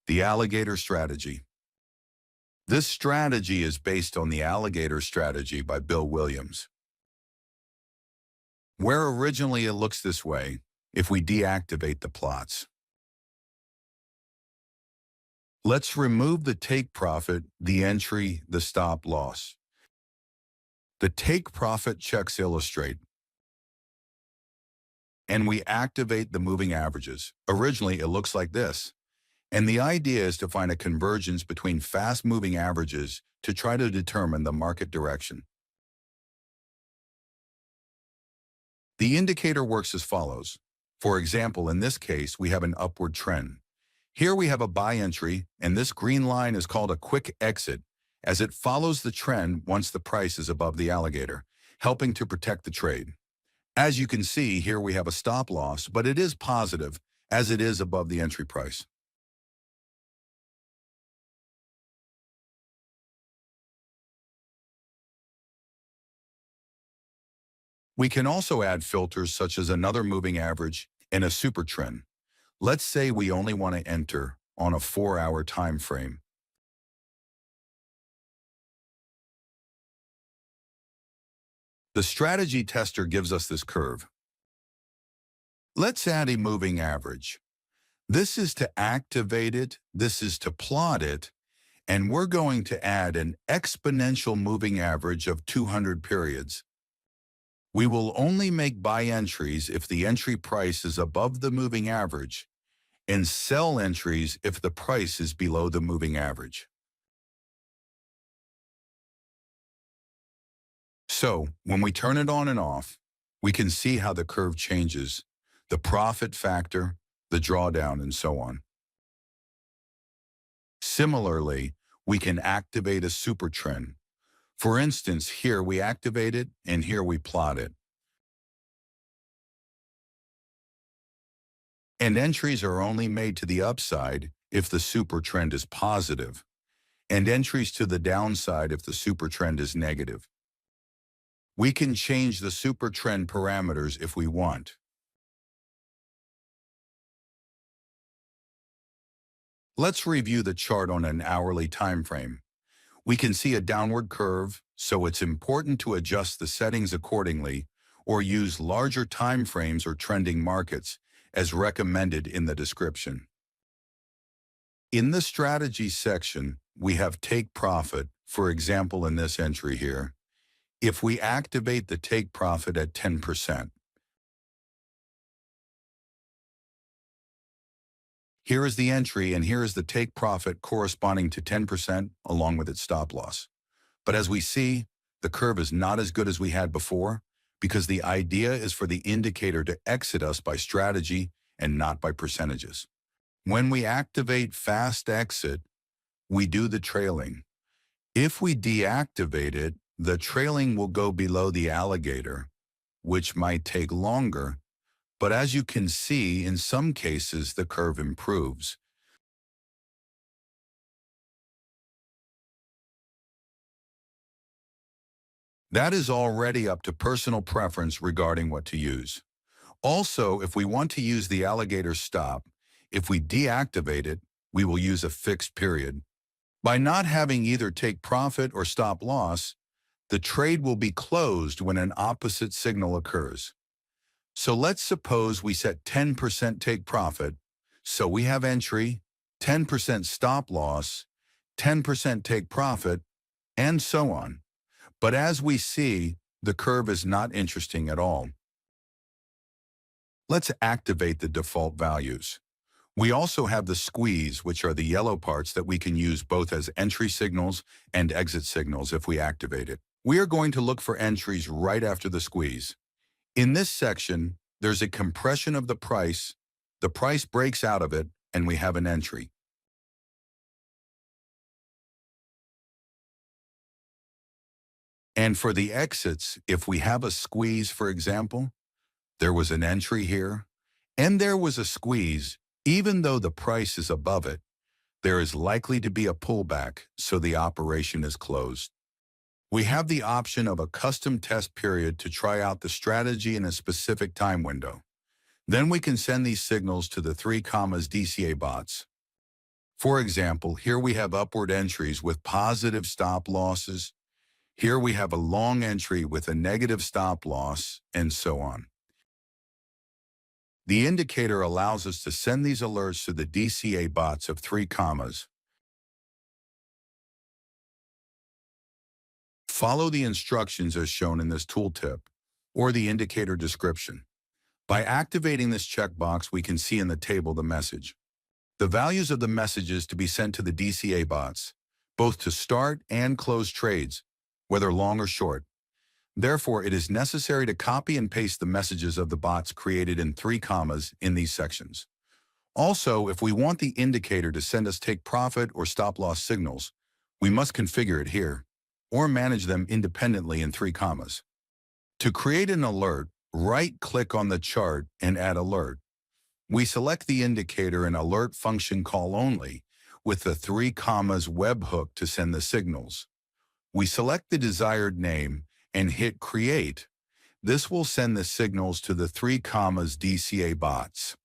The Alligator Strategy. This strategy is based on the Alligator Strategy by Bill Williams, where originally it looks this way if we deactivate the plots. Let's remove the take profit, the entry, the stop loss. The take profit checks illustrate, and we activate the moving averages. Originally, it looks like this. And the idea is to find a convergence between fast-moving averages to try to determine the market direction. The indicator works as follows. For example, in this case, we have an upward trend. Here we have a buy entry, and this green line is called a quick exit, as it follows the trend once the price is above the alligator, helping to protect the trade. As you can see, here we have a stop loss, but it is positive, as it is above the entry price. We can also add filters such as another moving average and a super trend. Let's say we only want to enter on a 4-hour time frame. The strategy tester gives us this curve. Let's add a moving average. This is to activate it, this is to plot it, and we're going to add an exponential moving average of 200 periods. We will only make buy entries if the entry price is above the moving average, and sell entries if the price is below the moving average. So, when we turn it on and off, we can see how the curve changes, the profit factor, the drawdown, and so on. Similarly, we can activate a super trend. For instance, here we activate it, and here we plot it. And entries are only made to the upside if the super trend is positive, and entries to the downside if the super trend is negative. We can change the super trend parameters if we want. Let's review the chart on an hourly time frame. We can see a downward curve, so it's important to adjust the settings accordingly or use larger time frames or trending markets as recommended in the description. In the strategy section, we have take profit, for example in this entry here. If we activate the take profit at 10%, here is the entry and here is the take profit corresponding to 10% along with its stop loss. But as we see, the curve is not as good as we had before because the idea is for the indicator to exit us by strategy and not by percentages. When we activate fast exit, we do the trailing. If we deactivate it, the trailing will go below the alligator, which might take longer. But as you can see, in some cases, the curve improves. That is already up to personal preference regarding what to use. Also, if we want to use the alligator stop, if we deactivate it, we will use a fixed period. By not having either take profit or stop loss, the trade will be closed when an opposite signal occurs. So let's suppose we set 10% take profit, so we have entry, 10% stop loss, 10% take profit, and so on. But as we see, the curve is not interesting at all. Let's activate the default values. We also have the squeeze, which are the yellow parts that we can use both as entry signals and exit signals if we activate it. We are going to look for entries right after the squeeze. In this section, there's a compression of the price breaks out of it, and we have an entry. And for the exits, if we have a squeeze, for example, there was an entry here, and there was a squeeze, even though the price is above it, there is likely to be a pullback, so the operation is closed. We have the option of a custom test period to try out the strategy in a specific time window. Then we can send these signals to the 3 DCA bots. For example, here we have upward entries with positive stop losses. Here we have a long entry with a negative stop loss, and so on. The indicator allows us to send these alerts to the DCA bots of 3 commas. Follow the instructions as shown in this tooltip or the indicator description. By activating this checkbox, we can see in the table the message. The values of the messages to be sent to the DCA bots, both to start and close trades, whether long or short. Therefore, it is necessary to copy and paste the messages of the bots created in 3 commas in these sections. Also, if we want the indicator to send us take profit or stop loss signals, we must configure it here, or manage them independently in 3 commas. To create an alert, right-click on the chart and add alert. We select the indicator and alert function call only with the 3 commas webhook to send the signals. We select the desired name and hit create. This will send the signals to the 3 commas DCA bots.